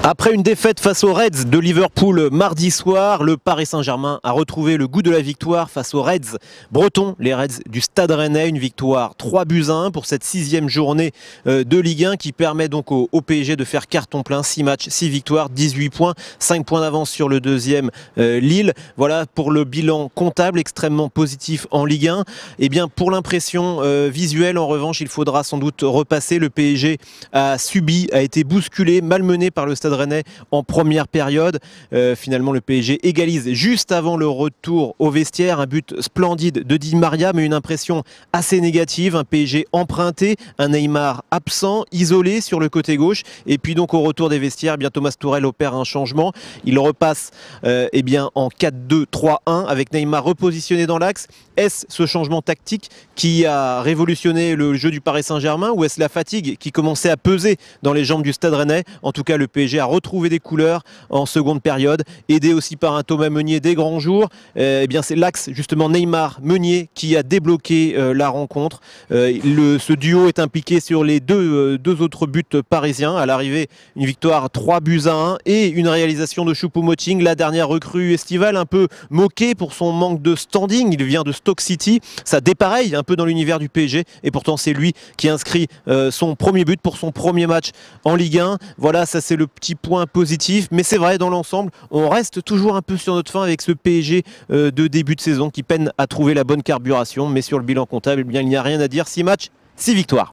Après une défaite face aux Reds de Liverpool mardi soir, le Paris Saint-Germain a retrouvé le goût de la victoire face aux Reds bretons, les Reds du Stade Rennais. Une victoire 3-1 pour cette 6e journée de Ligue 1 qui permet donc au PSG de faire carton plein. 6 matchs, 6 victoires, 18 points, 5 points d'avance sur le deuxième Lille. Voilà pour le bilan comptable extrêmement positif en Ligue 1. Et bien pour l'impression visuelle, en revanche, il faudra sans doute repasser. Le PSG a été bousculé, malmené par le Stade Rennais en première période. Finalement, le PSG égalise juste avant le retour au vestiaire. Un but splendide de Di Maria, mais une impression assez négative. Un PSG emprunté, un Neymar absent, isolé sur le côté gauche. Et puis donc au retour des vestiaires, Thomas Tuchel opère un changement. Il repasse en 4-2-3-1 avec Neymar repositionné dans l'axe. Est-ce ce changement tactique qui a révolutionné le jeu du Paris Saint-Germain, ou est-ce la fatigue qui commençait à peser dans les jambes du Stade Rennais? En tout cas, le PSG a retrouvé des couleurs en seconde période, aidé aussi par un Thomas Meunier des grands jours. C'est l'axe justement Neymar-Meunier qui a débloqué la rencontre. Ce duo est impliqué sur les deux autres buts parisiens. À l'arrivée, une victoire 3-1 et une réalisation de Choupo-Moting, la dernière recrue estivale, un peu moquée pour son manque de standing. Il vient de Stoke City, ça dépareille un peu dans l'univers du PSG, et pourtant c'est lui qui inscrit son premier but pour son premier match en Ligue 1. Voilà, ça c'est le petit point positif, mais c'est vrai, dans l'ensemble, on reste toujours un peu sur notre faim avec ce PSG de début de saison qui peine à trouver la bonne carburation. Mais sur le bilan comptable, il n'y a rien à dire. 6 matchs, 6 victoires.